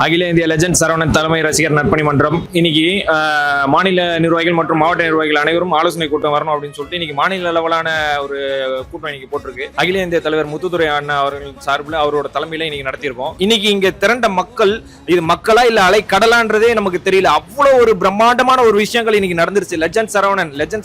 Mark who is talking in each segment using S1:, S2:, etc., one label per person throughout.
S1: அகில இந்திய லெஜண்ட் சரவணன் தலைமை ரசிகர் நற்பணி மன்றம் இன்னைக்கு மாநில நிர்வாகிகள் மற்றும் மாவட்ட நிர்வாகிகள் அனைவரும் ஆலோசனை கூட்டம் வரணும் அப்படின்னு சொல்லிட்டு இன்னைக்கு மாநில அளவிலான ஒரு கூட்டம் இன்னைக்கு போட்டிருக்கு. அகில இந்திய தலைவர் முத்துத்துறை அண்ணா அவர்கள் சார்பில் அவரோட தலைமையில இன்னைக்கு நடத்தியிருக்கோம். இன்னைக்கு இங்க திரண்ட மக்கள் இது மக்களா இல்ல அலை கடலான்றதே நமக்கு தெரியல. அவ்வளவு ஒரு பிரம்மாண்டமான ஒரு விஷயங்கள் இன்னைக்கு நடந்துருச்சு. லெஜண்ட்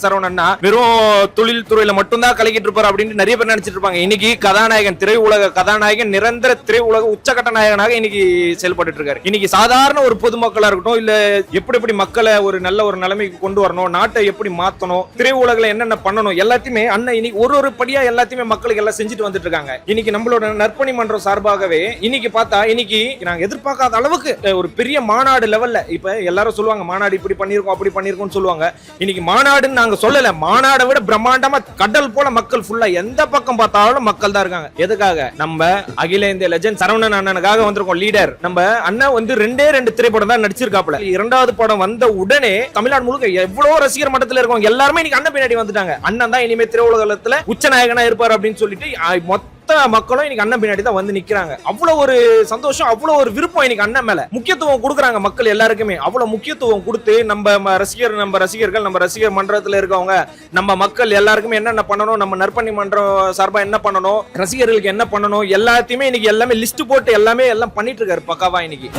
S1: சரவணன்னா வெறும் தொழில் துறையில மட்டும்தான் கலக்கிட்டு இருப்பாரு அப்படின்னு நிறைய பேர் நினைச்சிட்டு இருப்பாங்க. இன்னைக்கு கதாநாயகன், திரையுலக கதாநாயகன், நிரந்தர திரையுலக உச்சகட்ட நாயகனாக இன்னைக்கு செயல்பட்டு இருக்காரு. இன்னைக்கு சாதாரண ஒரு பொதுமக்களா இருக்கட்டும், இல்ல எப்படி மக்களை ஒரு நல்ல ஒரு நிலைமைக்கு கொண்டு வரணும், நாட்டை எப்படி மாத்தணும், திரையுலகில் என்னென்ன பண்ணணும், எல்லாத்தையுமே அண்ணன் இன்னைக்கு ஒரு படியா எல்லாத்தையுமே மக்களுக்கு எல்லாம் செஞ்சுட்டு வந்துட்டு இருக்காங்க. இன்னைக்கு நம்மளோட நற்பணி மன்றம் சார்பாகவே இன்னைக்கு பார்த்தா இன்னைக்கு நாங்க எதிர்பார்க்காத அளவுக்கு ஒரு பெரிய மாநாடு லெவல்ல, இப்ப எல்லாரும் சொல்லுவாங்க மாநாடு இப்படி பண்ணிருக்கோம் அப்படி பண்ணிருக்கோம்னு சொல்லுவாங்க. இன்னைக்கு மாநாடுன்னு நாங்க சொல்லல, மாநாடை விட பிரம்மாண்டமா கடல் போல மக்கள் ஃபுல்லா எந்த பக்கம் பார்த்தாலும் மக்கள் தான் இருக்காங்க. எதுக்காக? நம்ம அகில இந்திய லெஜண்ட் சரவணன் அண்ணனுக்காக வந்திருக்கோம். லீடர் நம்ம அண்ணன் வந்து 2 திரைப்படம் தான் நடிச்சிருக்காப்ல. 2வது படம் வந்த உடனே தமிழ்நாடு முழுக்க எவ்வளவு ரசிகர் மட்டத்தில் இருக்கவங்க எல்லாருமே இன்னைக்கு அண்ணன் பின்னாடி வந்துட்டாங்க. அண்ணன் தான் இனிமே திரையுலகத்துல உச்ச நாயகனா இருப்பார் அப்படின்னு சொல்லிட்டு மொத்த மக்களும் இன்னைக்கு அண்ணன் பின்னாடி தான் வந்து நிக்கிறாங்க. அவ்வளவு ஒரு சந்தோஷம், அவ்வளவு ஒரு விருப்பம் இன்னைக்கு அண்ணன் மேல. முக்கியத்துவம் கொடுக்குறாங்க மக்கள் எல்லாருக்குமே. அவ்வளவு முக்கியத்துவம் கொடுத்து நம்ம ரசிகர்கள், நம்ம ரசிகர் மன்றத்துல இருக்கவங்க, நம்ம மக்கள் எல்லாருக்குமே என்னென்ன பண்ணணும், நம்ம நற்பணி மன்றம் சார்பா என்ன பண்ணணும், ரசிகர்களுக்கு என்ன பண்ணணும், எல்லாத்தையுமே இன்னைக்கு எல்லாமே லிஸ்ட் போட்டு எல்லாம் பண்ணிட்டு இருக்காரு பக்காவா இன்னைக்கு.